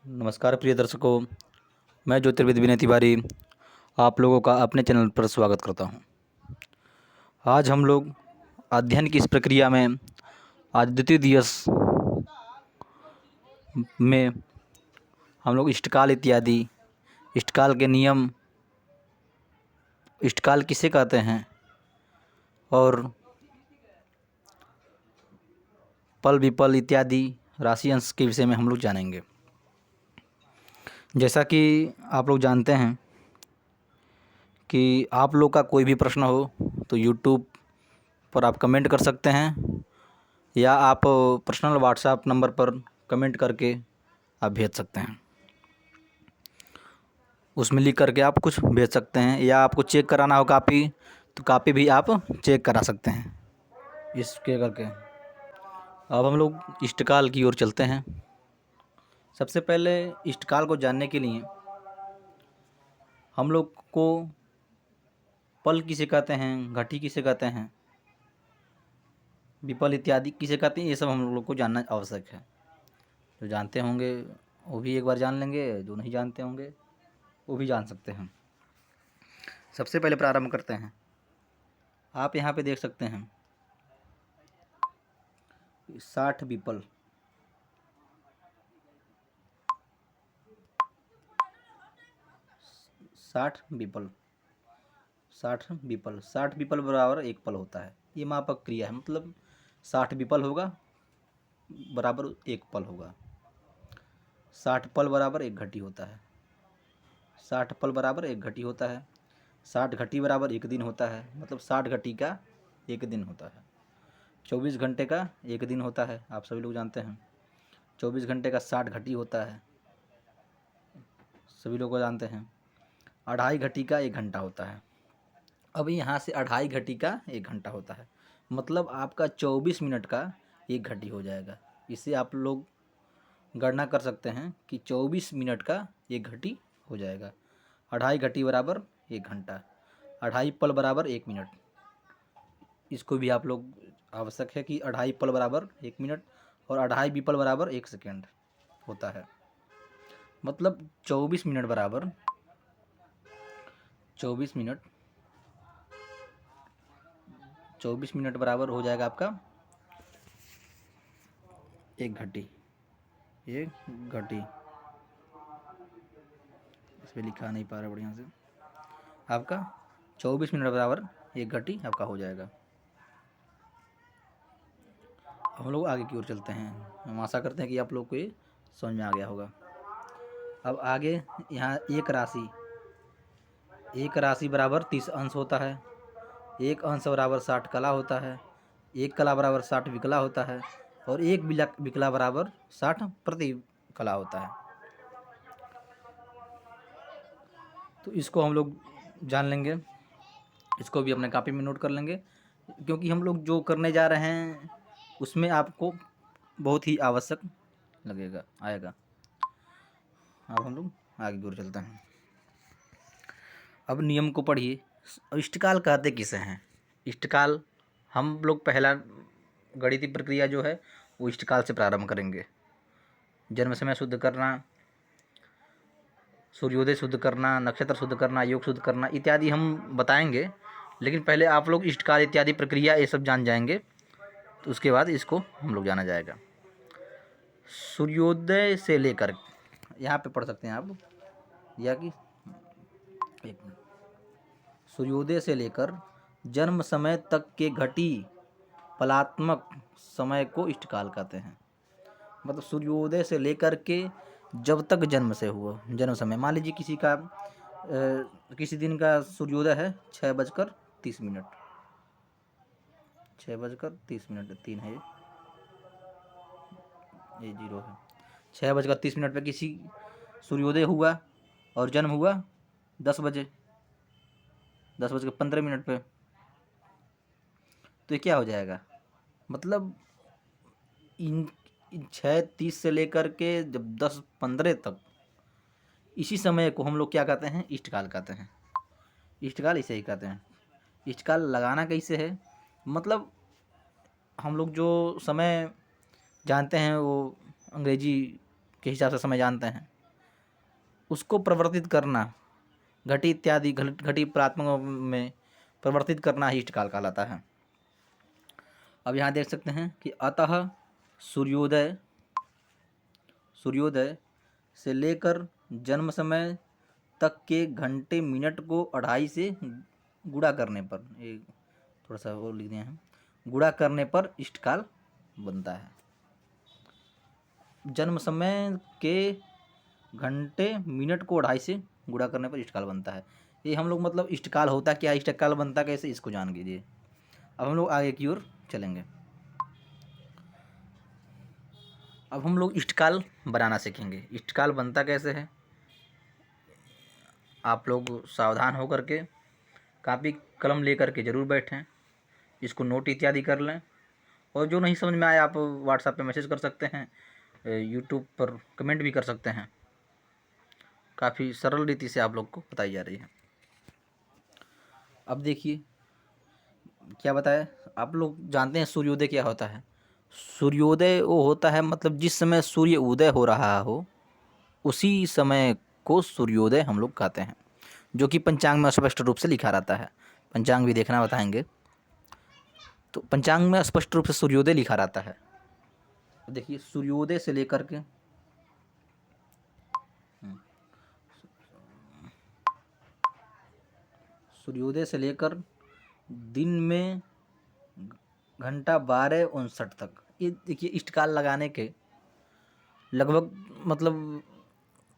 नमस्कार प्रिय दर्शकों, मैं ज्योतिर्विद विनय तिवारी आप लोगों का अपने चैनल पर स्वागत करता हूं। आज हम लोग अध्ययन की इस प्रक्रिया में आज द्वितीय दिवस में हम लोग इष्टकाल इत्यादि, इष्टकाल के नियम, इष्टकाल किसे कहते हैं और पल विपल इत्यादि राशि अंश के विषय में हम लोग जानेंगे। जैसा कि आप लोग जानते हैं कि आप लोग का कोई भी प्रश्न हो तो यूट्यूब पर आप कमेंट कर सकते हैं या आप पर्सनल व्हाट्सएप नंबर पर कमेंट करके आप भेज सकते हैं। उसमें लिख करके आप कुछ भेज सकते हैं या आपको चेक कराना हो कापी तो कापी भी आप चेक करा सकते हैं इसके करके। अब हम लोग इष्टकाल की ओर चलते हैं। सबसे पहले इष्टकाल को जानने के लिए हम लोग को पल किसे कहते हैं, घटी किसे कहते हैं, विपल इत्यादि किसे कहते हैं, ये सब हम लोग को जानना आवश्यक है। जो जानते होंगे वो भी एक बार जान लेंगे, जो नहीं जानते होंगे वो भी जान सकते हैं। सबसे पहले प्रारंभ करते हैं। आप यहाँ पे देख सकते हैं 60 विपल, 60 विपल, 60 विपल, 60 विपल बराबर एक पल होता है। ये मापक क्रिया है, मतलब 60 विपल होगा बराबर एक पल होगा। 60 पल बराबर एक घटी होता है। 60 पल बराबर एक घटी होता है। 60 घटी बराबर एक दिन होता है, मतलब 60 घटी का एक दिन होता है। 24 घंटे का एक दिन होता है, आप सभी लोग जानते हैं। 24 घंटे का 60 घटी होता है, सभी लोग को जानते हैं। 2.5 घटी का 1 घंटा होता है। अब यहाँ से 2.5 घटी का 1 घंटा होता है, मतलब आपका 24 मिनट का 1 घटी हो जाएगा। इससे आप लोग गणना कर सकते हैं कि 24 मिनट का 1 घटी हो जाएगा। 2.5 घटी बराबर 1 घंटा, 2.5 पल बराबर 1 मिनट। इसको भी आप लोग आवश्यक है कि 2.5 पल बराबर 1 मिनट और 2.5 विपल बराबर 1 सेकेंड होता है। मतलब 24 मिनट बराबर 24 मिनट 24 मिनट बराबर हो जाएगा आपका 1 घटी। 1 घटी इसमें लिखा नहीं पा रहा बढ़िया से। आपका 24 मिनट बराबर 1 घटी आपका हो जाएगा। हम लोग आगे की ओर चलते हैं। हम आशा करते हैं कि आप लोग को ये समझ में आ गया होगा। अब आगे यहाँ एक राशि बराबर 30 अंश होता है। 1 अंश बराबर 60 कला होता है। 1 कला बराबर 60 विकला होता है और 1 विकला बराबर 60 प्रति कला होता है। तो इसको हम लोग जान लेंगे, इसको भी अपने कॉपी में नोट कर लेंगे, क्योंकि हम लोग जो करने जा रहे हैं उसमें आपको बहुत ही आवश्यक आएगा। अब हम लोग आगे की ओर चलते हैं। अब नियम को पढ़िए। इष्टकाल कहते किसे हैं? इष्टकाल हम लोग पहला गणितीय प्रक्रिया जो है वो इष्टकाल से प्रारंभ करेंगे। जन्म समय शुद्ध करना, सूर्योदय शुद्ध करना, नक्षत्र शुद्ध करना, योग शुद्ध करना इत्यादि हम बताएंगे, लेकिन पहले आप लोग इष्टकाल इत्यादि प्रक्रिया ये सब जान जाएंगे, तो उसके बाद इसको हम लोग जाना जाएगा। सूर्योदय से लेकर, यहाँ पे पढ़ सकते हैं आप, या कि एक मिनट, सूर्योदय से लेकर जन्म समय तक के घटी पलात्मक समय को इष्टकाल कहते हैं। मतलब सूर्योदय से लेकर के जब तक जन्म से हुआ जन्म समय, मान लीजिए किसी दिन का सूर्योदय है 6:30, 6:30, 3 है ये 0 है, 6:30 पे किसी सूर्योदय हुआ और जन्म हुआ 10 बजे, 10:15 पे, तो ये क्या हो जाएगा? मतलब इन 6:30 से लेकर के जब 10:15 तक, इसी समय को हम लोग क्या कहते हैं? इष्टकाल कहते हैं। इष्टकाल इसे ही कहते हैं। इष्टकाल लगाना कैसे है? मतलब हम लोग जो समय जानते हैं वो अंग्रेजी के हिसाब से समय जानते हैं, उसको प्रवर्तित करना, घटी इत्यादि घटी प्रात्मक में प्रवर्तित करना ही इष्टकाल कहलाता है। अब यहाँ देख सकते हैं कि अतः सूर्योदय से लेकर जन्म समय तक के घंटे मिनट को 2.5 से गुणा करने पर, ये थोड़ा सा वो लिख दिए हैं, गुणा करने पर इष्टकाल बनता है। जन्म समय के घंटे मिनट को 2.5 से गुणा करने पर इष्टकाल बनता है। ये हम लोग मतलब इष्टकाल होता क्या है, इष्टकाल बनता कैसे, इसको जान लीजिए। अब हम लोग आगे की ओर चलेंगे। अब हम लोग इष्टकाल बनाना सीखेंगे। इष्टकाल बनता कैसे है, आप लोग सावधान होकर के कापी कलम लेकर के ज़रूर बैठें, इसको नोट इत्यादि कर लें, और जो नहीं समझ में आए आप व्हाट्सएप पे मैसेज कर सकते हैं, यूट्यूब पर कमेंट भी कर सकते हैं। काफ़ी सरल रीति से आप लोग को बताई जा रही है। अब देखिए क्या बताया, आप लोग जानते हैं सूर्योदय क्या होता है। सूर्योदय वो होता है मतलब जिस समय सूर्य उदय हो रहा हो उसी समय को सूर्योदय हम लोग कहते हैं, जो कि पंचांग में स्पष्ट रूप से लिखा रहता है। पंचांग भी देखना बताएंगे, तो पंचांग में स्पष्ट रूप से सूर्योदय लिखा रहता है। देखिए सूर्योदय से लेकर के दिन में घंटा 12:59 तक, ये देखिए इष्टकाल लगाने के लगभग मतलब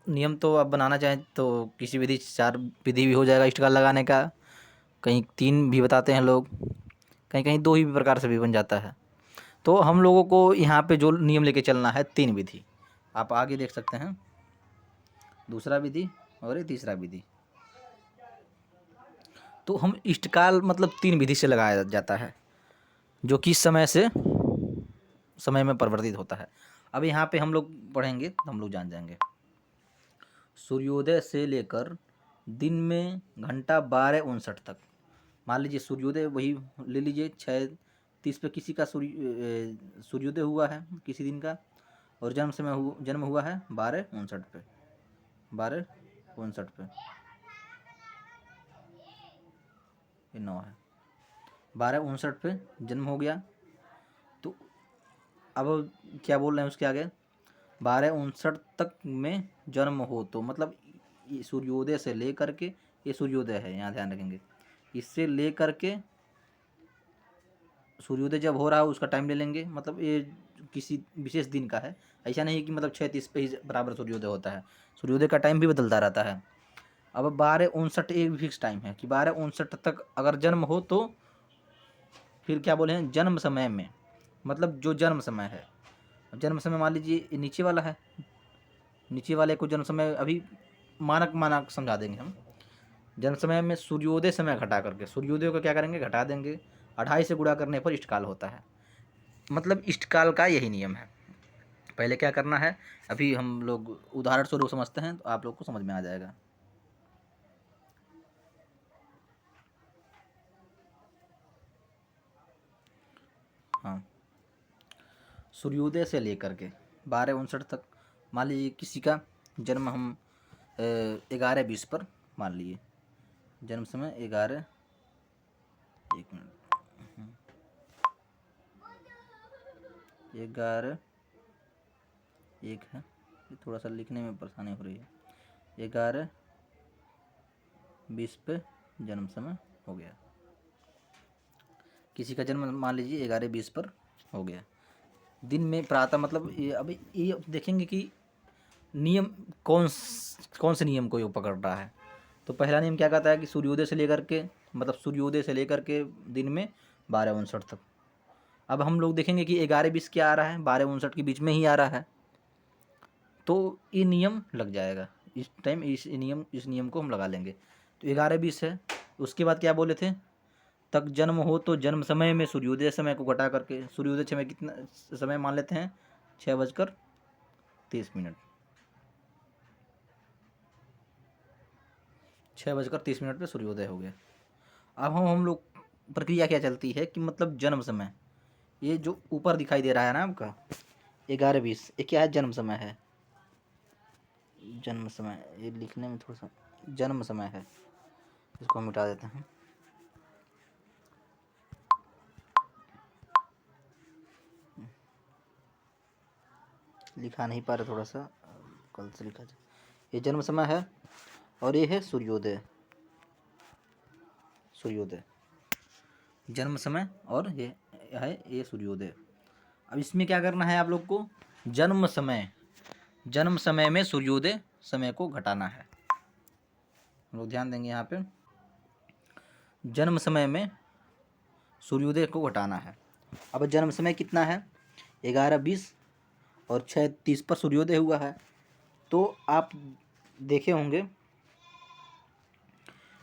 नियम तो आप बनाना चाहें तो किसी विधि 4 विधि भी हो जाएगा इष्टकाल लगाने का, कहीं 3 भी बताते हैं लोग, कहीं कहीं 2 ही प्रकार से भी बन जाता है। तो हम लोगों को यहाँ पे जो नियम लेके चलना है 3 विधि, आप आगे देख सकते हैं, दूसरा विधि और ये तीसरा विधि। तो हम इष्टकाल मतलब 3 विधि से लगाया जाता है, जो कि समय में परिवर्तित होता है। अब यहाँ पे हम लोग पढ़ेंगे तो हम लोग जान जाएंगे। सूर्योदय से लेकर दिन में घंटा 12:59 तक, मान लीजिए सूर्योदय वही ले लीजिए 6:30 पे किसी का सूर्योदय हुआ है किसी दिन का, और जन्म हुआ है 12:59 पे, 12:59 पे, ये 9 है, 12:59 पे जन्म हो गया। तो अब क्या बोल रहे हैं उसके आगे, 12:59 तक में जन्म हो तो मतलब ये सूर्योदय से लेकर के, ये सूर्योदय है यहाँ ध्यान रखेंगे, इससे लेकर के सूर्योदय जब हो रहा है उसका टाइम ले लेंगे, मतलब ये किसी विशेष दिन का है, ऐसा नहीं कि मतलब 6:30 पे ही बराबर सूर्योदय होता है, सूर्योदय का टाइम भी बदलता रहता है। अब 12:59 एक फिक्स टाइम है कि 12:59 तक अगर जन्म हो तो फिर क्या बोले हैं, जन्म समय में, मतलब जो जन्म समय है, जन्म समय मान लीजिए नीचे वाला है, नीचे वाले को जन्म समय अभी मानक समझा देंगे हम। जन्म समय में सूर्योदय समय घटा करके, सूर्योदय को क्या करेंगे, घटा देंगे, 2.5 से गुणा करने पर इष्टकाल होता है। मतलब इष्टकाल का यही नियम है। पहले क्या करना है, अभी हम लोग उदाहरण स्वरूप समझते हैं तो आप लोग को समझ में आ जाएगा। हाँ, सूर्योदय से लेकर के 12:59 तक, मान लीजिए किसी का जन्म हम 11:20 पर मान लीजिए, जन्म समय 11, 1 मिनट, 11:01 है, ये थोड़ा सा लिखने में परेशानी हो रही है, 11:20 पे जन्म समय हो गया, किसी का जन्म मान लीजिए 11:20 पर हो गया। दिन में प्रातः मतलब ये अभी ये देखेंगे कि नियम कौन से नियम को ये पकड़ रहा है। तो पहला नियम क्या कहता है कि सूर्योदय से लेकर के, मतलब सूर्योदय से लेकर के दिन में 12:59 तक। अब हम लोग देखेंगे कि 11:20 क्या आ रहा है, 12:59 के बीच में ही आ रहा है, तो ये नियम लग जाएगा इस टाइम, इस नियम को हम लगा लेंगे। तो 11:20 है, उसके बाद क्या बोले थे, तक जन्म हो तो जन्म समय में सूर्योदय समय को घटा करके, सूर्योदय समय कितना समय मान लेते हैं, 6:30, 6:30 पे सूर्योदय हो गया। अब हम लोग प्रक्रिया क्या चलती है कि मतलब जन्म समय, ये जो ऊपर दिखाई दे रहा है ना आपका 11:20, ये क्या है, जन्म समय है, जन्म समय, ये लिखने में थोड़ा सा जन्म समय है, इसको हम मिटा देते हैं। लिखा नहीं पा रहे, थोड़ा सा कल से लिखा जाए। ये जन्म समय है और ये है सूर्योदय, सूर्योदय जन्म समय, और ये है ये सूर्योदय। अब इसमें क्या करना है आप लोग को, जन्म समय, जन्म समय में सूर्योदय समय को घटाना है। हम लोग ध्यान देंगे यहाँ पे, जन्म समय में सूर्योदय को घटाना है। अब जन्म समय कितना है, 11:20 और 6:30 पर सूर्योदय हुआ है। तो आप देखे होंगे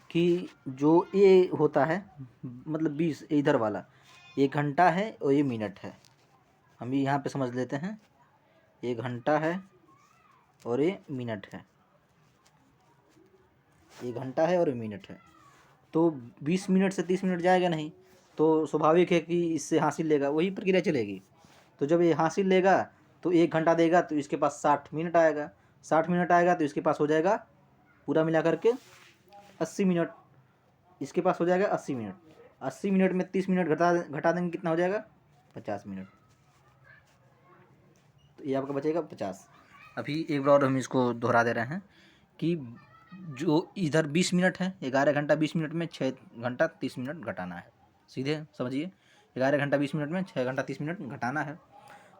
कि जो ये होता है, मतलब 20 इधर वाला, ये घंटा है और ये मिनट है। हम भी यहाँ पे समझ लेते हैं, ये घंटा है और ये मिनट है, ये घंटा है और ये मिनट है। तो 20 मिनट से 30 मिनट जाएगा नहीं, तो स्वाभाविक है कि इससे हासिल लेगा, वही प्रक्रिया चलेगी। तो जब ये हासिल लेगा तो 1 घंटा देगा, तो इसके पास 60 मिनट आएगा, 60 मिनट आएगा तो इसके पास हो जाएगा पूरा मिला करके 80 मिनट, इसके पास हो जाएगा 80 मिनट। 80 मिनट में 30 मिनट घटा देंगे, कितना हो जाएगा, 50 मिनट। तो ये आपका बचेगा 50। अभी एक बार और हम इसको दोहरा दे रहे हैं कि जो इधर 20 मिनट है, 11 घंटा 20 मिनट में 6 घंटा 30 मिनट घटाना है। सीधे समझिए, 11 घंटा 20 मिनट में 6 घंटा 30 मिनट घटाना है।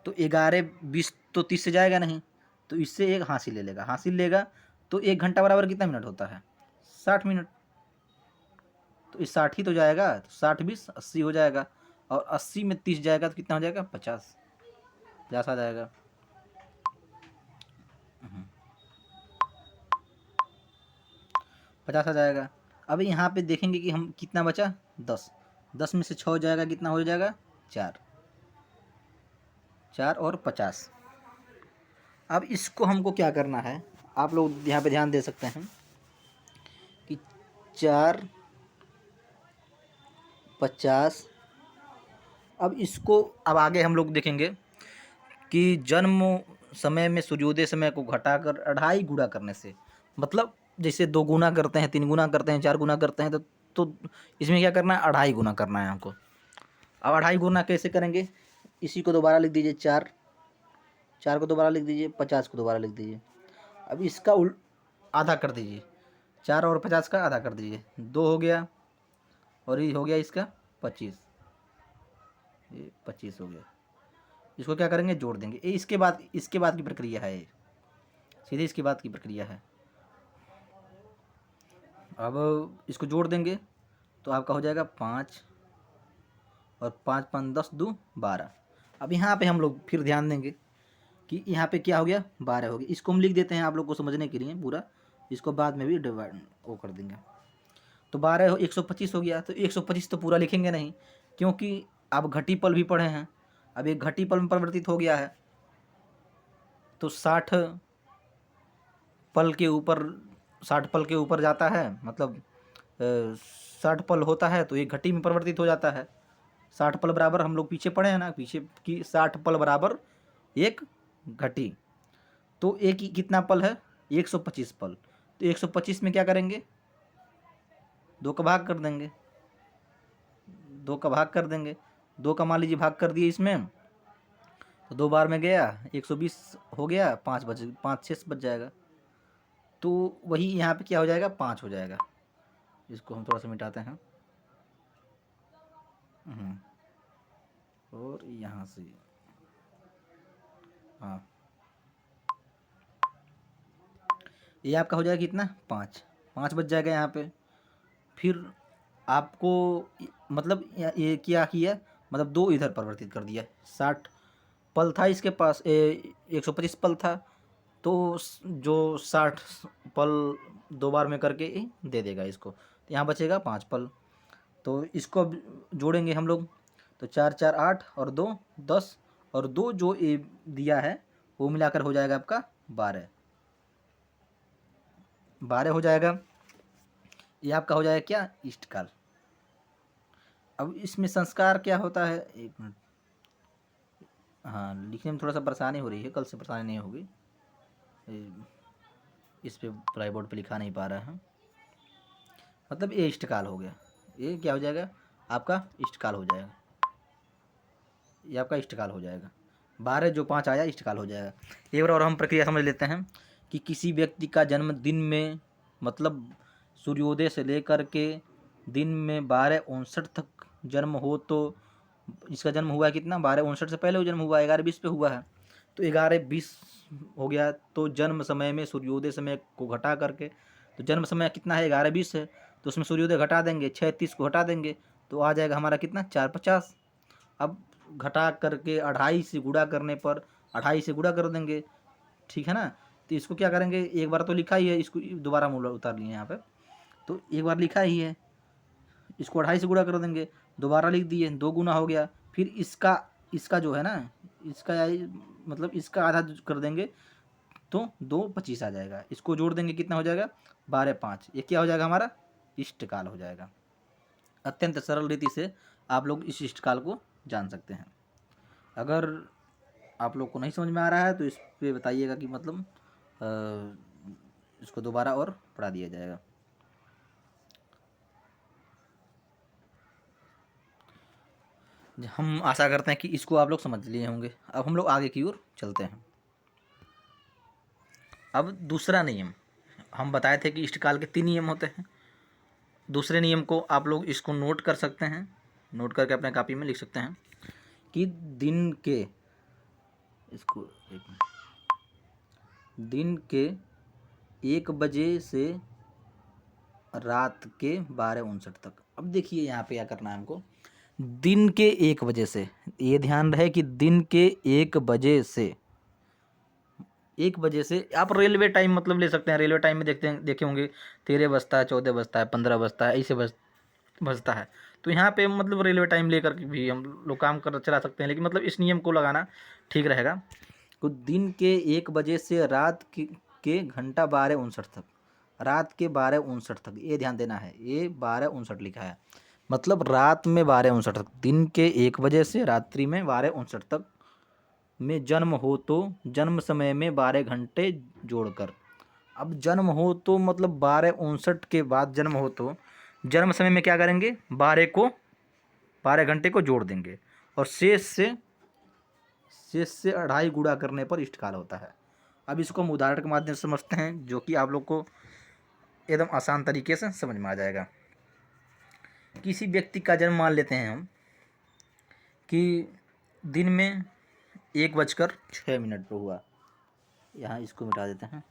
तो 11:20 तो 30 से जाएगा नहीं, तो इससे एक हासिल ले लेगा, हासिल लेगा तो 1 घंटा बराबर कितना मिनट होता है, 60 मिनट। तो इस 60 ही तो जाएगा, तो 60 20 80 हो जाएगा, और 80 में 30 जाएगा तो कितना हो जाएगा, 50, 50 आ जाएगा। 50 आ जाएगा। अब यहाँ पे देखेंगे कि हम कितना बचा, 10, 10 में से 6 हो जाएगा, कितना हो जाएगा, 4, 4 और 50। अब इसको हमको क्या करना है, आप लोग यहाँ पे ध्यान दे सकते हैं कि 4 50। अब इसको, अब आगे हम लोग देखेंगे कि जन्म समय में सूर्योदय समय को घटाकर 2.5 गुणा करने से, मतलब जैसे 2 गुना करते हैं, 3 गुना करते हैं, 4 गुना करते हैं, तो इसमें क्या करना है, 2.5 गुना करना है हमको। अब 2.5 गुना कैसे करेंगे, इसी को दोबारा लिख दीजिए, 4, 4 को दोबारा लिख दीजिए, 50 को दोबारा लिख दीजिए। अब इसका आधा कर दीजिए, 4 और 50 का आधा कर दीजिए, 2 हो गया, और ये हो गया इसका 25, ये 25 हो गया। इसको क्या करेंगे, जोड़ देंगे। ये इसके बाद की प्रक्रिया है, ये सीधे इसके बाद की प्रक्रिया है। अब इसको जोड़ देंगे तो आपका हो जाएगा 5, और 5 5 10 2 12। अब यहाँ पे हम लोग फिर ध्यान देंगे कि यहाँ पे क्या हो गया, 12 हो गया। इसको हम लिख देते हैं आप लोग को समझने के लिए पूरा, इसको बाद में भी डिवाइड वो कर देंगे। तो 12 125 हो गया। तो 125 तो पूरा लिखेंगे नहीं, क्योंकि आप घटी पल भी पढ़े हैं, अब एक घटी पल में परिवर्तित हो गया है। तो 60 पल के ऊपर, 60 पल के ऊपर जाता है, मतलब 60 पल होता है तो एक घटी में परिवर्तित हो जाता है। 60 पल बराबर, हम लोग पीछे पढ़े हैं ना, पीछे की 60 पल बराबर एक घटी। तो एक ही कितना पल है, 125 पल। तो 125 में क्या करेंगे, 2 का भाग कर देंगे, 2 का भाग कर देंगे, 2 का मान लीजिए भाग कर दिए इसमें, तो 2 बार में गया, 120 हो गया, 5 बच, 5 6 बच जाएगा। तो वही यहाँ पे क्या हो जाएगा, 5 हो जाएगा। इसको हम थोड़ा सा मिटाते हैं, और यहाँ से, हाँ, ये आपका हो जाएगा कितना, 5, 5 बच जाएगा यहाँ पे। फिर आपको मतलब ये क्या किया, मतलब 2 इधर परिवर्तित कर दिया। 60 पल था इसके पास, 125 पल था, तो जो 60 पल 2 बार में करके दे देगा इसको, तो यहाँ बचेगा 5 पल। तो इसको अब जोड़ेंगे हम लोग, तो 4 4 8 और 2 10, और 2 जो ए दिया है वो मिलाकर हो जाएगा आपका 12, 12 हो जाएगा। ये आपका हो जाएगा क्या, इष्टकाल। अब इसमें संस्कार क्या होता है, 1 मिनट, हाँ लिखने में थोड़ा सा परेशानी हो रही है, कल से परेशानी नहीं होगी। इस पे प्लाई बोर्ड पे लिखा नहीं पा रहा है, मतलब ये इष्टकाल हो गया। ये क्या हो जाएगा, आपका इष्टकाल हो जाएगा, ये आपका इष्टकाल हो जाएगा। 12 जो 5 आया इष्टकाल हो जाएगा। एक बार और हम प्रक्रिया समझ लेते हैं कि किसी व्यक्ति का जन्म दिन में, मतलब सूर्योदय से लेकर के दिन में 12:59 तक जन्म हो, तो इसका जन्म हुआ है कितना, 12:59 से पहले वो जन्म हुआ है, 11:20 पे हुआ है, तो 11:20 हो गया। तो जन्म समय में सूर्योदय समय को घटा करके, तो जन्म समय कितना है, 11:20 है, तो उसमें सूर्योदय घटा देंगे, 6:30 को हटा देंगे, तो आ जाएगा हमारा कितना, 4:50। अब घटा करके 2.5 से गुणा करने पर 2.5 से गुणा कर देंगे, ठीक है ना। तो इसको क्या करेंगे, एक बार तो लिखा ही है, इसको दोबारा मूल उतार लिए यहाँ पे, तो एक बार लिखा ही है, इसको 2.5 से गुणा कर देंगे, दोबारा लिख दिए, 2 गुना हो गया। फिर इसका जो है ना, इसका मतलब इसका आधा कर देंगे, तो 2:25 आ जाएगा, इसको जोड़ देंगे, कितना हो जाएगा, 12:05। ये क्या हो जाएगा, हमारा इष्टकाल हो जाएगा। अत्यंत सरल रीति से आप लोग इस इष्टकाल को जान सकते हैं। अगर आप लोग को नहीं समझ में आ रहा है तो इस पे बताइएगा कि मतलब इसको दोबारा और पढ़ा दिया जाएगा। हम आशा करते हैं कि इसको आप लोग समझ लिए होंगे। अब हम लोग आगे की ओर चलते हैं। अब दूसरा नियम, हम बताए थे कि इष्टकाल के 3 नियम होते हैं। दूसरे नियम को आप लोग इसको नोट कर सकते हैं, नोट करके अपने कॉपी में लिख सकते हैं कि दिन के, इसको एक मिनट, दिन के 1 बजे से रात के 12:59 तक। अब देखिए यहाँ पे क्या करना है हमको, दिन के 1 बजे से, ये ध्यान रहे कि दिन के 1 बजे से, 1 बजे से आप रेलवे टाइम मतलब ले सकते हैं। रेलवे टाइम में देखते हैं, देखे होंगे 13 बजता है, 14 बजता है, 15 बजता है, ऐसे बजता है। तो यहाँ पे मतलब रेलवे टाइम लेकर के भी हम लोग काम कर चला सकते हैं, लेकिन मतलब इस नियम को लगाना ठीक रहेगा। तो दिन के 1 बजे से रात के घंटा 12:59 तक, रात के 12:59 तक, ये ध्यान देना है, ये 12:59 लिखा है, मतलब रात में 12:59 तक, दिन के 1 बजे से रात्रि में 12:59 तक में जन्म हो तो जन्म समय में 12 घंटे जोड़कर। अब जन्म हो तो मतलब 12:59 के बाद जन्म हो तो जन्म समय में क्या करेंगे, 12 घंटे को जोड़ देंगे, और शेष से 2.5 गुणा करने पर इष्टकाल होता है। अब इसको हम उदाहरण के माध्यम से समझते हैं, जो कि आप लोग को एकदम आसान तरीके से समझ में आ जाएगा। किसी व्यक्ति का जन्म मान लेते हैं हम कि दिन में 1:06 पर हुआ, यहाँ इसको मिटा देते हैं।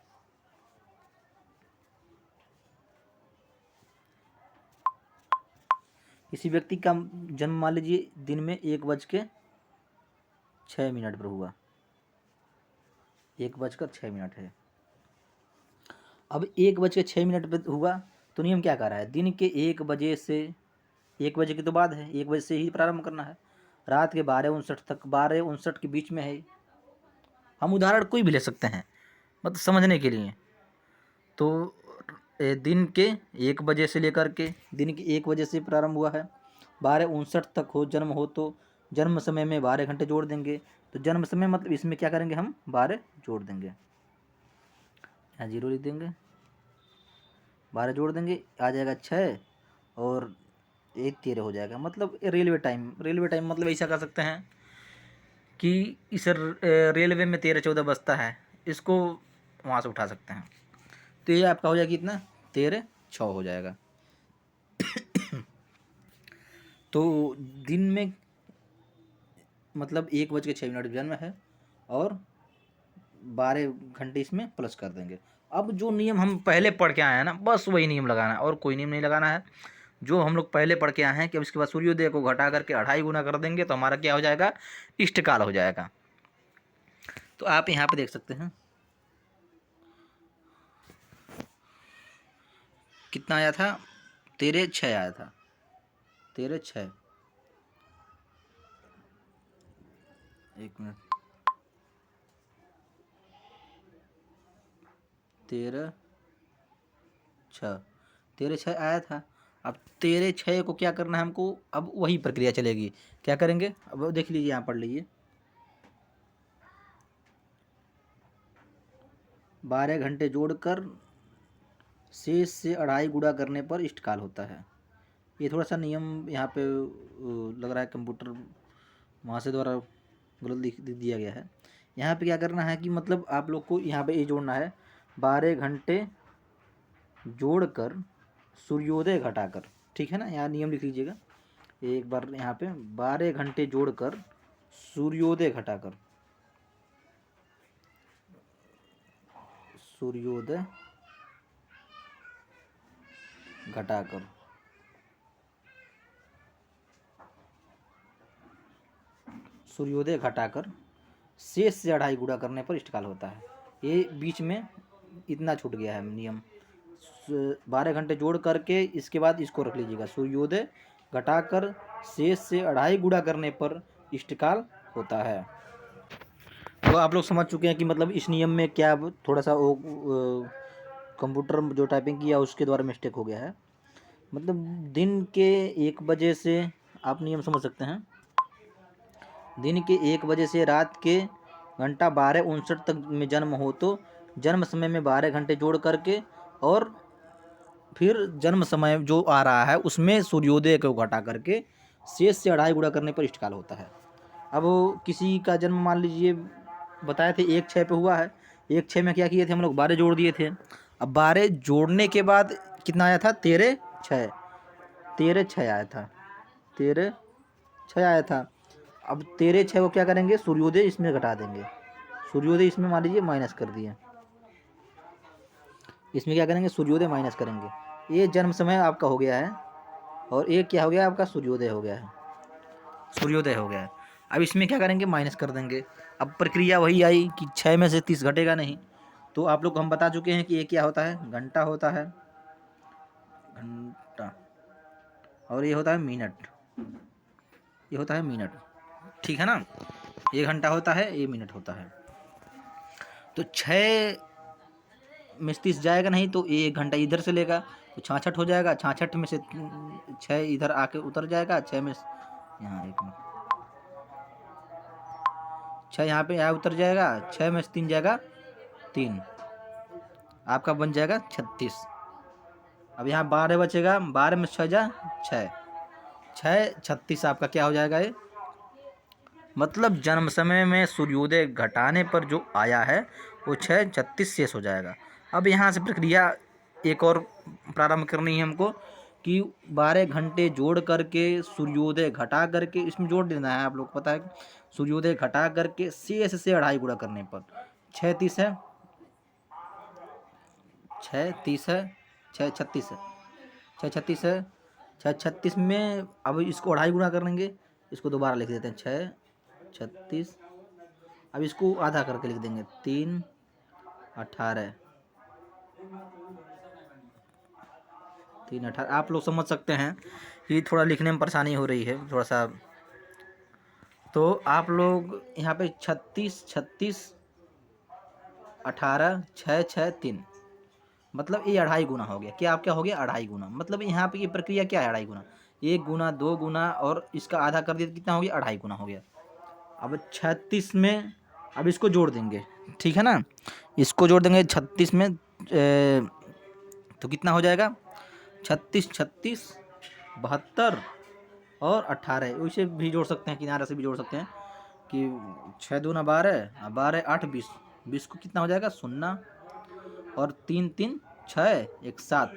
किसी व्यक्ति का जन्म मान लीजिए दिन में 1:06 पर हुआ, 1:06 है। अब 1:06 पर हुआ, तो नियम क्या कह रहा है, दिन के 1 बजे से, 1 बजे की तो बाद है, 1 बजे से ही प्रारंभ करना है, रात के 12:59 तक, 12:59 के बीच में है। हम उदाहरण कोई भी ले सकते हैं मतलब समझने के लिए। तो दिन के 1 बजे से लेकर के, दिन के 1 बजे से प्रारंभ हुआ है, 12:59 तक हो जन्म हो तो जन्म समय में 12 घंटे जोड़ देंगे। तो जन्म समय मतलब इसमें क्या करेंगे, हम 12 जोड़ देंगे, यहाँ 0 लिख देंगे, 12 जोड़ देंगे, आ जाएगा 6, और 13 हो जाएगा। मतलब रेलवे टाइम मतलब ऐसा कर सकते हैं कि इस रेलवे में 13-14 बजता है, इसको वहाँ से उठा सकते हैं। तो ये आपका हो जाएगा कितना, 13:06 हो जाएगा। तो दिन में मतलब 1:06 जन्म है, और 12 घंटे इसमें प्लस कर देंगे। अब जो नियम हम पहले पढ़ के आए हैं ना, बस वही नियम लगाना है, और कोई नियम नहीं लगाना है। जो हम लोग पहले पढ़ के आए हैं कि अब इसके बाद सूर्योदय को घटा करके 2.5 गुना कर देंगे, तो हमारा क्या हो जाएगा, इष्टकाल हो जाएगा। तो आप यहाँ पे देख सकते हैं कितना आया था, 13:06 आया था, 13:06, एक मिनट, 13:06 आया था। अब 13:06 को क्या करना है हमको, अब वही प्रक्रिया चलेगी। क्या करेंगे, अब देख लीजिए, यहाँ पढ़ लीजिए, 12 घंटे जोड़कर शेष से अढ़ाई गुणा करने पर इष्टकाल होता है। ये थोड़ा सा नियम यहाँ पे लग रहा है कंप्यूटर वहाँ से द्वारा गलत लिख दिया गया है। यहाँ पे क्या करना है कि मतलब आप लोग को यहाँ पे ये जोड़ना है 12 घंटे जोड़कर सूर्योदय घटाकर, ठीक है ना। यहाँ नियम लिख लीजिएगा एक बार, यहाँ पे 12 घंटे जोड़कर सूर्योदय घटाकर, सूर्योदय घटाकर सूर्योदय घटाकर शेष से अढ़ाई गुणा करने पर इष्टकाल होता है। ये बीच में इतना छूट गया है नियम। 12 घंटे जोड़ करके इसके बाद इसको रख लीजिएगा, सूर्योदय घटाकर शेष से अढ़ाई गुणा करने पर इष्टकाल होता है। तो आप लोग समझ चुके हैं कि मतलब इस नियम में क्या थोड़ा सा वो कंप्यूटर जो टाइपिंग किया उसके द्वारा मिस्टेक हो गया है। मतलब दिन के 1 बजे से आप नियम समझ सकते हैं। दिन के 1 बजे से रात के घंटा 12:59 तक में जन्म हो तो जन्म समय में 12 घंटे जोड़ करके और फिर जन्म समय जो आ रहा है उसमें सूर्योदय को घटा करके शेष से अढ़ाई गुणा करने पर इष्टकाल होता है। अब किसी का जन्म मान लीजिए बताए थे 1/6 पे हुआ है, 1/6 में क्या किए थे हम लोग 12 जोड़ दिए थे। अब 12 जोड़ने के बाद कितना आया था 13/6, 13/6 आया था, 13/6 आया था। अब 13/6 को क्या करेंगे सूर्योदय इसमें घटा देंगे, सूर्योदय इसमें मान लीजिए माइनस कर दिए, इसमें क्या करेंगे सूर्योदय माइनस करेंगे। ये जन्म समय आपका हो गया है और एक क्या हो गया आपका सूर्योदय हो गया है, सूर्योदय हो गया है। अब इसमें क्या करेंगे माइनस कर देंगे। अब प्रक्रिया वही आई कि 6 में से 30 घटेगा नहीं। तो आप लोग हम बता चुके हैं कि ये क्या होता है घंटा होता है, घंटा, और ये होता है मिनट, ये होता है मिनट, ठीक है ना। ये घंटा होता है, ये मिनट होता है। तो 6 में 30 जाएगा नहीं तो ये 1 घंटा इधर से लेगा तो 66 हो जाएगा, 66 में से 6 इधर आके उतर जाएगा, 6 में यहाँ 6 यहाँ पे यहाँ उतर जाएगा, 6 में से 3 जाएगा 3, आपका बन जाएगा 36। अब यहाँ 12 बचेगा, 12 में 6 जा 6, 6 36 आपका क्या हो जाएगा ये, मतलब जन्म समय में सूर्योदय घटाने पर जो आया है वो 6:36 शेष हो जाएगा। अब यहाँ से प्रक्रिया एक और प्रारंभ करनी है हमको कि 12 घंटे जोड़ करके सूर्योदय घटा करके इसमें जोड़ देना है। आप लोग को पता है कि सूर्योदय घटा करके शेष से अढ़ाई गुणा करने पर 6:30 है, 6:30 है, 6:36 है, 6:36 है, 6:36 में अब इसको अढ़ाई गुणा करेंगे, इसको दोबारा लिख देते हैं 6:36। अब इसको आधा करके लिख देंगे 3:18, 3:18। आप लोग समझ सकते हैं कि थोड़ा लिखने में परेशानी हो रही है थोड़ा सा। तो आप लोग यहाँ पे 36, 36, 18, 6, 6, 3, मतलब ये अढ़ाई गुना हो गया। क्या आप क्या हो गया अढ़ाई गुना, मतलब यहाँ पे ये प्रक्रिया क्या है अढ़ाई गुना, 1 गुना 2 गुना और इसका आधा कर दिया तो कितना हो गया अढ़ाई गुना हो गया। अब 36 में अब इसको जोड़ देंगे, ठीक है ना, इसको जोड़ देंगे 36 में तो कितना हो जाएगा 36, 36, 72 और 18। वैसे भी जोड़ सकते हैं, किनारे से भी जोड़ सकते हैं कि 6 दूना 12, 12 8 20, 20 को कितना हो जाएगा 0 और 3 3 6 1 7,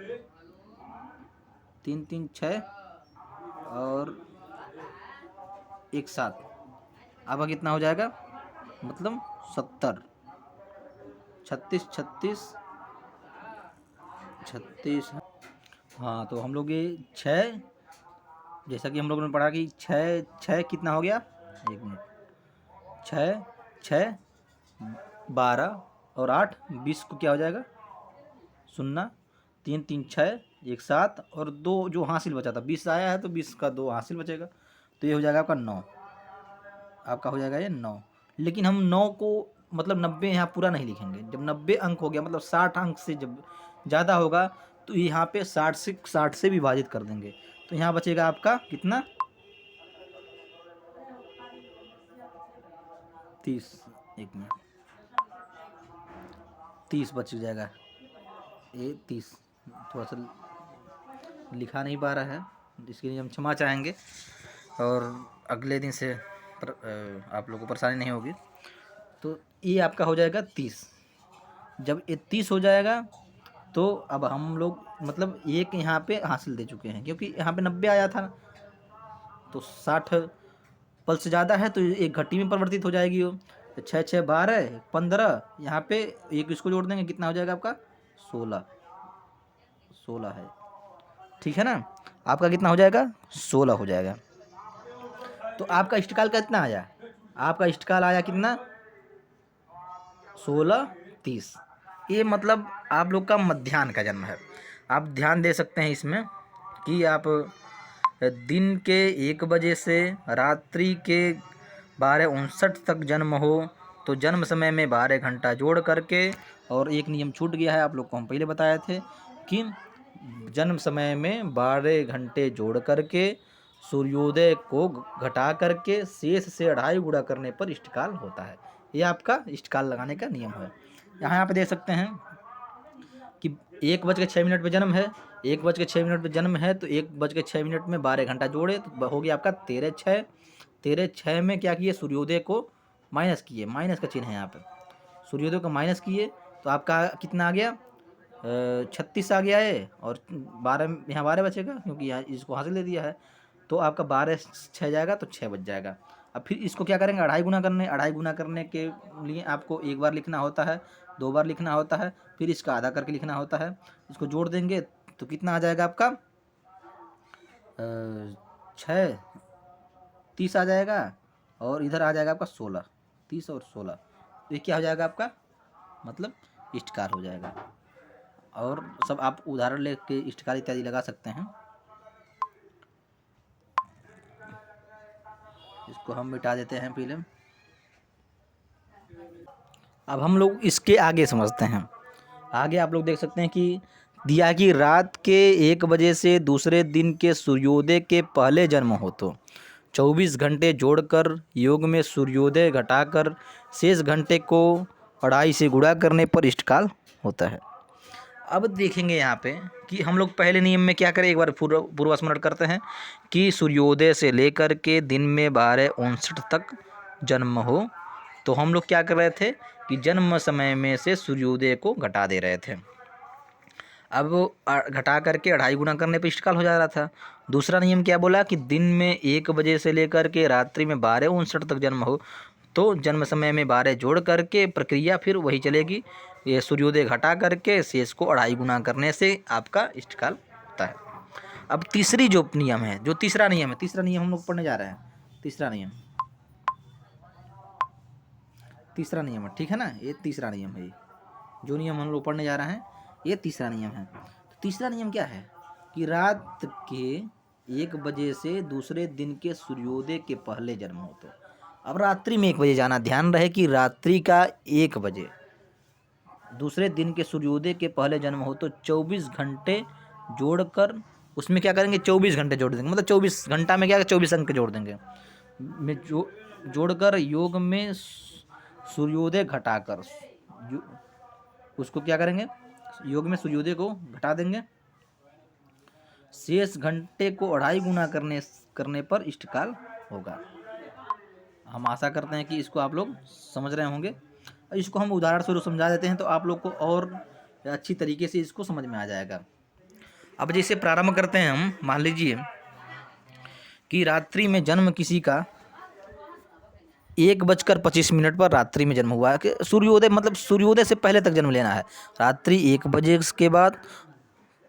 3 3 6 और 1 7, अब कितना हो जाएगा मतलब 70, 36 36 36। हाँ तो हम लोग ये 6, जैसा कि हम लोगों ने पढ़ा कि 6 6 कितना हो गया, 1 मिनट, 6 6 12 और 8 20 को क्या हो जाएगा 0, 3 3 6 1 7 और 2 जो हासिल बचा था 20 आया है तो 20 का 2 हासिल बचेगा तो ये हो जाएगा आपका 9, आपका हो जाएगा ये 9। लेकिन हम 9 को मतलब 90 यहाँ पूरा नहीं लिखेंगे। जब 90 अंक हो गया मतलब 60 अंक से जब ज़्यादा होगा तो यहाँ पे 60 से विभाजित कर देंगे तो यहाँ बचेगा आपका कितना 30, 1 मिनट, 30 बच जाएगा। ये 30 थोड़ा सा लिखा नहीं पा रहा है, इसके लिए हम क्षमा चाहेंगे और अगले दिन से आप लोगों को परेशानी नहीं होगी। तो ये आपका हो जाएगा 30। जब ये 30 हो जाएगा तो अब हम लोग मतलब एक यहाँ पे हासिल दे चुके हैं, क्योंकि यहाँ पे 90 आया था, तो 60 पल्स से ज़्यादा है तो एक घटी में परिवर्तित हो जाएगी वो। तो 6 6 12 15, यहाँ पे एक इसको जोड़ देंगे, कितना हो जाएगा आपका 16। 16 है, ठीक है ना। आपका कितना हो जाएगा 16 हो जाएगा। तो आपका इष्टकाल कितना आया, आपका इष्टकाल आया कितना 16 30। ये मतलब आप लोग का मध्याह्न का जन्म है। आप ध्यान दे सकते हैं इसमें कि आप दिन के 1 बजे से रात्रि के 12:59 तक जन्म हो तो जन्म समय में 12 घंटा जोड़ करके, और एक नियम छूट गया है आप लोग को, हम पहले बताए थे कि जन्म समय में 12 घंटे जोड़ करके सूर्योदय को घटा करके शेष से 2.5 गुणा करने पर इष्टकाल होता है। ये आपका इष्टकाल लगाने का नियम है। यहाँ आप देख सकते हैं कि 1:06 पे जन्म है, 1:06 पे जन्म है तो 1:06 में 12 घंटा जोड़े तो हो गया आपका 13:06। 13:06 में क्या किए, सूर्योदय को माइनस किए, माइनस का चिन्ह है यहाँ पे, सूर्योदय को माइनस किए तो आपका कितना आ गया 36 आ गया है, और 12 यहाँ 12 बचेगा क्योंकि यहाँ इसको हासिल दे दिया है, तो आपका 12 6 जाएगा तो 6 बच जाएगा। अब फिर इसको क्या करेंगे 2.5 गुना करने, 2.5 गुना करने के लिए आपको एक बार लिखना होता है, 2 बार लिखना होता है, फिर इसका आधा करके लिखना होता है। इसको जोड़ देंगे तो कितना आ जाएगा आपका 6 30 आ जाएगा, और इधर आ जाएगा आपका 16, 30 और 16, तो ये क्या हो जाएगा आपका मतलब इष्टकाल हो जाएगा। और सब आप उदाहरण लेके इष्टकाल इत्यादि लगा सकते हैं। इसको हम मिटा देते हैं पहले। अब हम लोग इसके आगे समझते हैं। आगे आप लोग देख सकते हैं कि दिया कि रात के 1 बजे से दूसरे दिन के सूर्योदय के पहले जन्म हो तो 24 घंटे जोड़कर योग में सूर्योदय घटाकर शेष घंटे को 2.5 से गुणा करने पर इष्टकाल होता है। अब देखेंगे यहाँ पे कि हम लोग पहले नियम में क्या करें, एक बार पूर्व स्मरण करते हैं कि सूर्योदय से लेकर के दिन में 12:59 तक जन्म हो तो हम लोग क्या कर रहे थे कि जन्म समय में से सूर्योदय को घटा दे रहे थे। अब घटा करके 2.5 गुना करने पर इष्टकाल हो जा रहा था। दूसरा नियम क्या बोला कि दिन में 1 बजे से लेकर के रात्रि में 12:59 तक जन्म हो तो जन्म समय में 12 जोड़ करके प्रक्रिया फिर वही चलेगी, ये सूर्योदय घटा करके शेष को 2.5 गुना करने से आपका इष्टकाल होता है। अब तीसरी जो नियम है, जो तीसरा नियम है, तीसरा नियम हम लोग पढ़ने जा रहे हैं। तीसरा नियम है, ठीक है ना, ये तीसरा नियम है। जो नियम हम लोग पढ़ने जा रहे हैं ये तीसरा नियम है। तो तीसरा नियम क्या है कि रात के 1 बजे से दूसरे दिन के सूर्योदय के पहले जन्म हो तो, अब रात्रि में 1 बजे जाना, ध्यान रहे कि रात्रि का 1 बजे दूसरे दिन के सूर्योदय के पहले जन्म हो तो 24 घंटे जोड़कर उसमें क्या करेंगे 24 घंटे जोड़ देंगे, मतलब 24 घंटा में क्या 24 अंक जोड़ देंगे में जोड़कर योग में सूर्योदय घटाकर उसको क्या करेंगे, योग में सूर्योदय को घटा देंगे, शेष घंटे को 2.5 गुना करने पर इष्टकाल होगा। हम आशा करते हैं कि इसको आप लोग समझ रहे होंगे। इसको हम उदाहरण स्वरूप समझा देते हैं तो आप लोग को और अच्छी तरीके से इसको समझ में आ जाएगा। अब जैसे प्रारंभ करते हैं हम, मान लीजिए कि रात्रि में जन्म किसी का 1:25 पर रात्रि में जन्म हुआ है, कि सूर्योदय मतलब सूर्योदय से पहले तक जन्म लेना है। रात्रि 1 बजे के बाद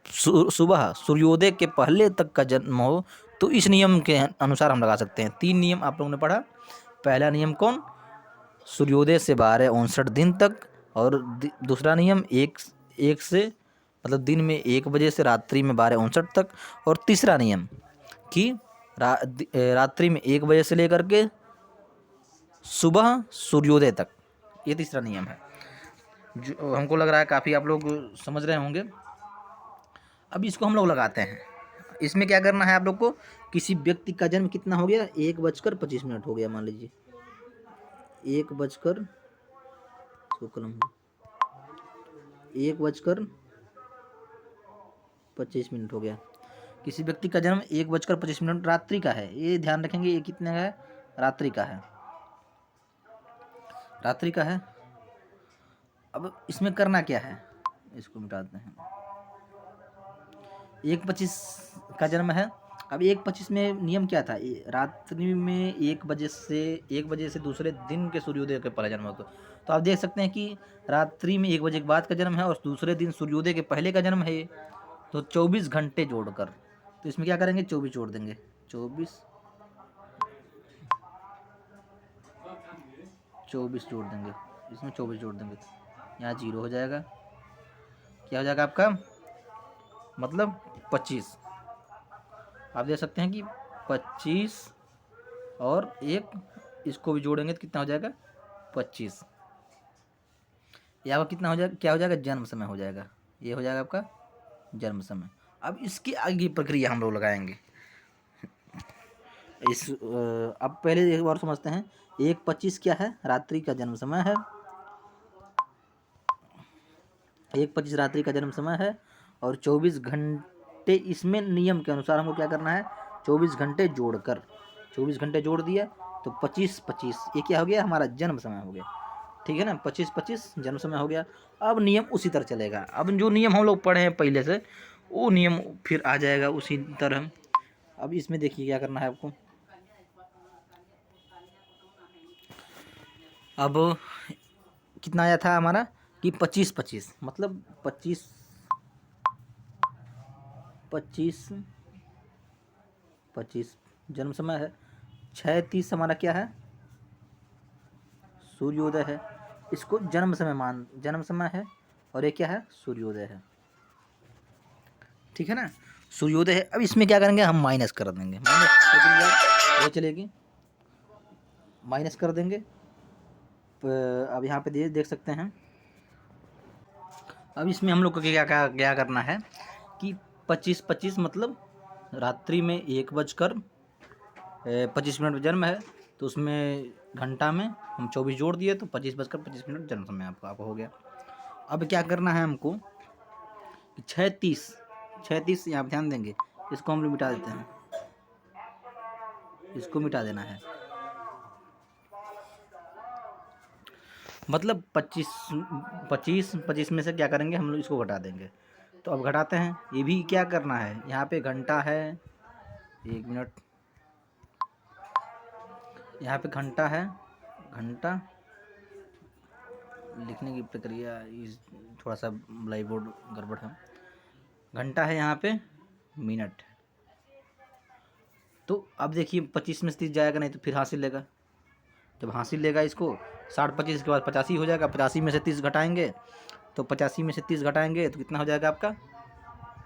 सुबह सूर्योदय के पहले तक का जन्म हो तो इस नियम के अनुसार हम लगा सकते हैं। 3 नियम आप लोगों ने पढ़ा। पहला नियम कौन, सूर्योदय से 12:59 दिन तक, और दूसरा नियम एक से मतलब दिन में 1 बजे से रात्रि में 12:59 तक, और तीसरा नियम कि रात्रि में 1 बजे से लेकर के सुबह सूर्योदय तक, ये तीसरा नियम है। जो हमको लग रहा है काफ़ी आप लोग समझ रहे होंगे। अब इसको हम लोग लगाते हैं। इसमें क्या करना है आप लोग को, किसी व्यक्ति का जन्म कितना हो गया 1:25 हो गया, मान लीजिए 1 बजकर 1 कलम 1:25 हो गया। किसी व्यक्ति का जन्म 1:25 रात्रि का है, ये ध्यान रखेंगे, ये कितने का है, रात्रि का है, रात्रि का है। अब इसमें करना क्या है, इसको मिटाते हैं। 1:25 का जन्म है। अब 1:25 में नियम क्या था, रात्रि में 1 बजे से दूसरे दिन के सूर्योदय के पहले जन्म होता। तो आप देख सकते हैं कि रात्रि में 1 बजे के बाद का जन्म है और दूसरे दिन सूर्योदय के पहले का जन्म है ये। तो 24 घंटे जोड़कर, तो इसमें क्या करेंगे, 24 जोड़ देंगे, 24 जोड़ देंगे, इसमें 24 जोड़ देंगे, यहाँ 0 हो जाएगा। क्या हो जाएगा आपका, मतलब 25। आप देख सकते हैं कि 25 और 1 इसको भी जोड़ेंगे तो कितना हो जाएगा, 25। ये आपका कितना हो जाएगा, क्या हो जाएगा, जन्म समय हो जाएगा, ये हो जाएगा आपका जन्म समय। अब इसकी आगे प्रक्रिया हम लोग लगाएंगे। अब पहले एक बार समझते हैं, 1:25 क्या है, रात्रि का जन्म समय है, 1:25 रात्रि का जन्म समय है। और 24 घंटे इसमें नियम के अनुसार हमको क्या करना है, 24 घंटे जोड़कर, 24 घंटे जोड़ दिया तो 25-25, ये क्या हो गया, हमारा जन्म समय हो गया, ठीक है ना, 25-25 जन्म समय हो गया। अब नियम उसी तरह चलेगा, अब जो नियम हम लोग पढ़े हैं पहले से, वो नियम फिर आ जाएगा उसी तरह। अब इसमें देखिए क्या करना है आपको। अब कितना आया था हमारा कि 25-25, मतलब 25 जन्म समय है। 6:30 हमारा क्या है, सूर्योदय है। इसको जन्म समय है, और ये क्या है, सूर्योदय है, ठीक है ना, सूर्योदय है। अब इसमें क्या करेंगे, हम माइनस कर देंगे, वो चलेगी, माइनस कर देंगे। अब यहाँ पे देख सकते हैं। अब इसमें हम लोग को क्या करना है कि 25-25 मतलब रात्रि में 1:25 जन्म है, तो उसमें घंटा में हम 24 जोड़ दिए तो 25:25 जन्म समय आपको हो गया। अब क्या करना है हमको, 6:30 यहाँ ध्यान देंगे, इसको हम लोग मिटा देते हैं, इसको मिटा देना है, मतलब 25 में से क्या करेंगे, हम लोग इसको घटा देंगे। तो अब घटाते हैं, ये भी क्या करना है, यहाँ पे घंटा है, 1 मिनट, यहाँ पे घंटा है, घंटा लिखने की प्रक्रिया थोड़ा सा ब्लैक बोर्ड गड़बड़ है, घंटा है यहाँ पे, मिनट। तो अब देखिए 25 में से 30 जाएगा नहीं तो फिर हासिल लेगा, जब हासिल लेगा इसको 60-25 के बाद 85 हो जाएगा, 85 में से 30 घटाएंगे तो 85 में से 30 घटाएंगे तो कितना हो जाएगा आपका,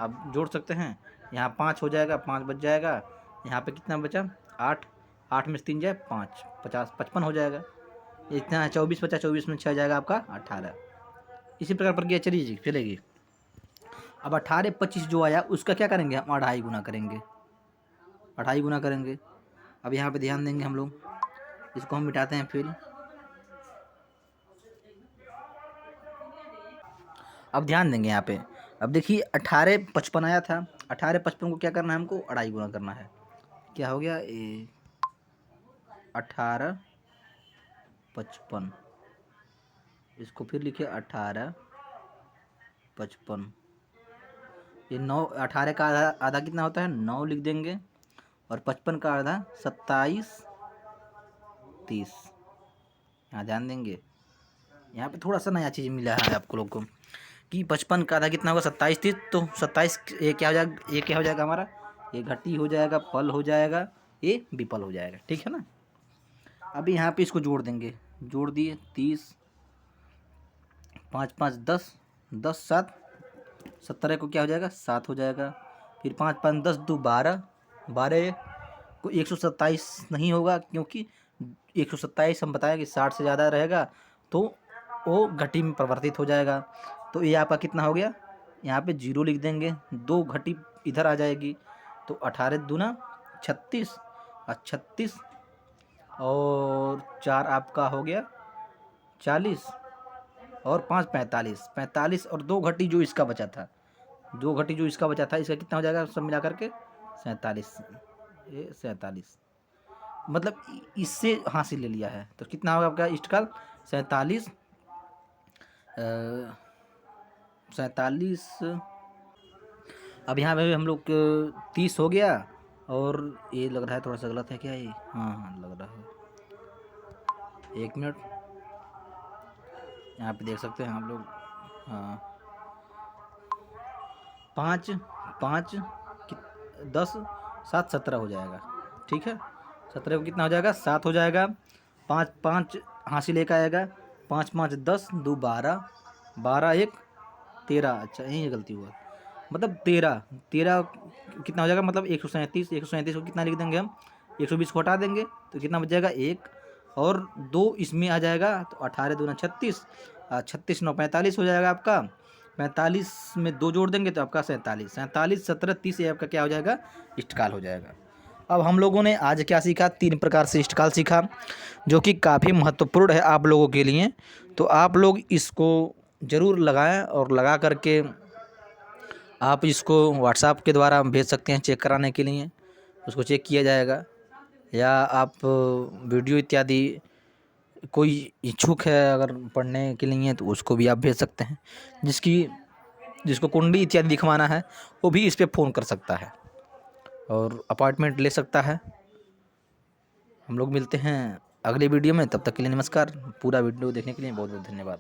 आप जोड़ सकते हैं, यहाँ 5 हो जाएगा, 5 बच जाएगा, यहाँ पे कितना बचा, 8, 8 में से 3 जाए 5, 50, 55 हो जाएगा, इतना है, 24 बचा, 24 में 6 जाएगा आपका 18। इसी प्रकार प्रक्रिया चलेगी। अब 18-25 जो आया उसका क्या करेंगे, हम 2.5 गुना करेंगे, 2.5 गुना करेंगे। अब यहाँ पे ध्यान देंगे हम लोग, इसको हम मिटाते हैं फिर। अब ध्यान देंगे यहाँ पे, अब देखिए 18-55 आया था, 18-55 को क्या करना है, हमको 2.5 गुना करना है, क्या हो गया, 18-55, इसको फिर लिखिए 18-55, ये 9, 18 का आधा कितना होता है, 9 लिख देंगे, और 55 का आधा 27-30, यहाँ ध्यान देंगे। यहाँ पे थोड़ा सा नया चीज़ मिला है आपको लोग को कि 55 का आधा कितना होगा, 27-30, तो 27 ये क्या हो जाएगा, ये क्या हो जाएगा हमारा, ये घटी हो जाएगा, पल हो जाएगा, ये विपल हो जाएगा, ठीक है ना। अभी यहाँ पे इसको जोड़ देंगे, जोड़ दिए 30, 5-5 10, 10-7 17 को क्या हो जाएगा, 7 हो जाएगा, फिर 5-5 10 2 12, 12 को 127 नहीं होगा, क्योंकि 127 हम बताएं कि 60 से ज़्यादा रहेगा तो वो घटी में परिवर्तित हो जाएगा। तो ये आपका कितना हो गया, यहाँ पे 0 लिख देंगे, 2 घटी इधर आ जाएगी, तो 18 दूना 36, और 36 और 4 आपका हो गया 40, और 5 45, 45 और 2 घटी जो इसका बचा था, 2 घटी जो इसका बचा था, इसका कितना हो जाएगा सब मिला करके 47, ये 47, मतलब इससे हासिल ले लिया है। तो कितना होगा आपका इष्टकाल 47, 47। अब यहाँ पे हम लोग 30 हो गया, और ये लग रहा है थोड़ा सा गलत है क्या ये, हाँ हाँ लग रहा है, 1 मिनट, यहाँ पे देख सकते हैं आप लोग। हाँ 5 5 10 7 17 हो जाएगा, ठीक है। 17 को कितना हो जाएगा 7 हो जाएगा, 5 5 हासिल एक आएगा, 5 5 10, 2 12, 12 1 13, अच्छा यही गलती हुआ, मतलब 13 13 कितना हो जाएगा, मतलब 137, 137 को कितना लिख देंगे हम, 120 को हटा देंगे तो कितना बच जाएगा 1, और 2 इसमें आ जाएगा तो 18 दूना 36, 36 9 45 हो जाएगा आपका, 45 में 2 जोड़ देंगे तो आपका 47, 47 17 30, ये आपका क्या हो जाएगा इष्टकाल हो जाएगा। अब हम लोगों ने आज क्या सीखा, 3 प्रकार से इष्टकाल सीखा, जो कि काफ़ी महत्वपूर्ण है आप लोगों के लिए। तो आप लोग इसको ज़रूर लगाएं, और लगा करके आप इसको व्हाट्सएप के द्वारा भेज सकते हैं चेक कराने के लिए, उसको चेक किया जाएगा। या आप वीडियो इत्यादि कोई इच्छुक है अगर पढ़ने के लिए तो उसको भी आप भेज सकते हैं, जिसको कुंडली इत्यादि दिखवाना है वो भी इस पे फ़ोन कर सकता है और अपॉइंटमेंट ले सकता है। हम लोग मिलते हैं अगले वीडियो में, तब तक के लिए नमस्कार। पूरा वीडियो देखने के लिए बहुत बहुत धन्यवाद।